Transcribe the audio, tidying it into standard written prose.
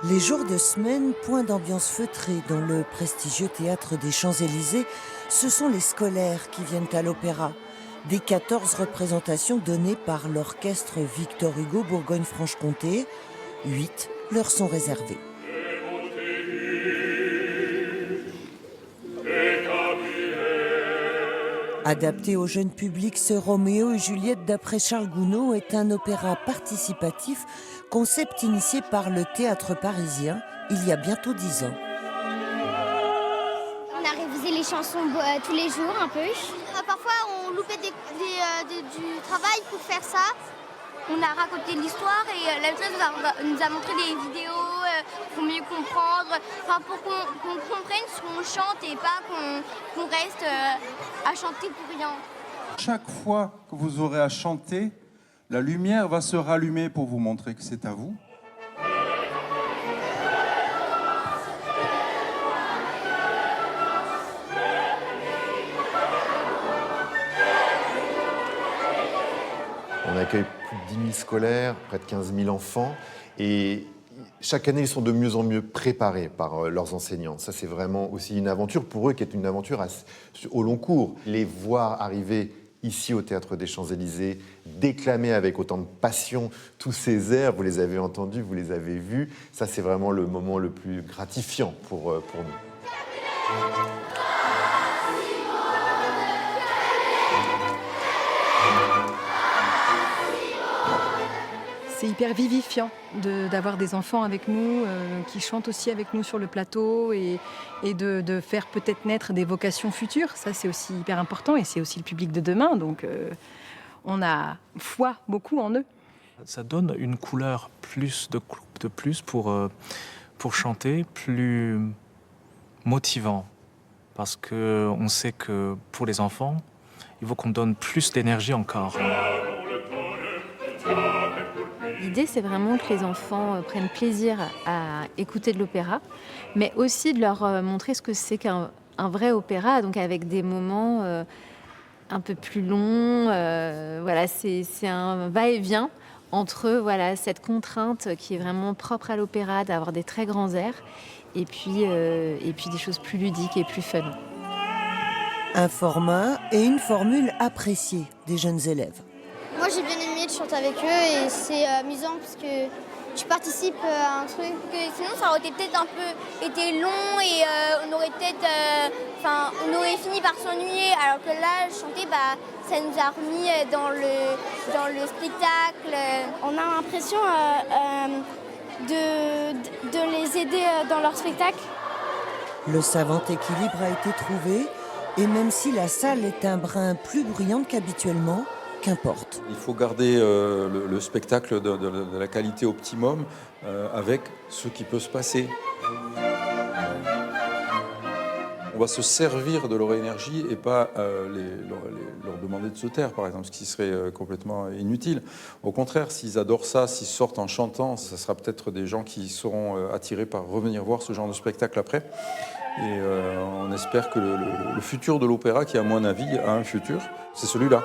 Les jours de semaine, point d'ambiance feutrée dans le prestigieux théâtre des Champs-Élysées, ce sont les scolaires qui viennent à l'opéra. Des 14 représentations données par l'orchestre Victor Hugo Bourgogne-Franche-Comté, 8 leur sont réservées. Adapté au jeune public, ce Roméo et Juliette d'après Charles Gounod est un opéra participatif, concept initié par le théâtre parisien il y a bientôt 10 ans. On a révisé les chansons tous les jours un peu. Parfois on loupait du travail pour faire ça. On a raconté l'histoire et la maîtresse nous a montré des vidéos pour mieux comprendre, pour qu'on comprenne ce qu'on chante et pas qu'on reste à chanter pour rien. Chaque fois que vous aurez à chanter, la lumière va se rallumer pour vous montrer que c'est à vous. On accueille plus de 10 000 scolaires, près de 15 000 enfants. Et chaque année, ils sont de mieux en mieux préparés par leurs enseignants. Ça, c'est vraiment aussi une aventure pour eux qui est une aventure au long cours. Les voir arriver ici au Théâtre des Champs-Élysées, déclamer avec autant de passion tous ces airs, vous les avez entendus, vous les avez vus. Ça, c'est vraiment le moment le plus gratifiant pour nous. C'est hyper vivifiant d'avoir des enfants avec nous, qui chantent aussi avec nous sur le plateau et de faire peut-être naître des vocations futures. Ça, c'est aussi hyper important et c'est aussi le public de demain. Donc, on a foi beaucoup en eux. Ça donne une couleur de plus pour chanter, plus motivant. Parce qu'on sait que pour les enfants, il faut qu'on donne plus d'énergie encore. L'idée, c'est vraiment que les enfants prennent plaisir à écouter de l'opéra, mais aussi de leur montrer ce que c'est qu'un vrai opéra, donc avec des moments un peu plus longs. Voilà, c'est un va-et-vient entre cette contrainte qui est vraiment propre à l'opéra, d'avoir des très grands airs, et puis des choses plus ludiques et plus fun. Un format et une formule appréciée des jeunes élèves. Moi j'ai bien aimé de chanter avec eux et c'est amusant parce que tu participes à un truc que sinon ça aurait peut-être un peu été long et on aurait fini par s'ennuyer, alors que là chanter ça nous a remis dans le spectacle. On a l'impression de les aider dans leur spectacle. Le savant équilibre a été trouvé et même si la salle est un brin plus bruyante qu'habituellement, qu'importe. Il faut garder le spectacle de la qualité optimum avec ce qui peut se passer. On va se servir de leur énergie et pas leur demander de se taire, par exemple, ce qui serait complètement inutile. Au contraire, s'ils adorent ça, s'ils sortent en chantant, ça sera peut-être des gens qui seront attirés par revenir voir ce genre de spectacle après. Et on espère que le futur de l'opéra, qui à mon avis a un futur, c'est celui-là.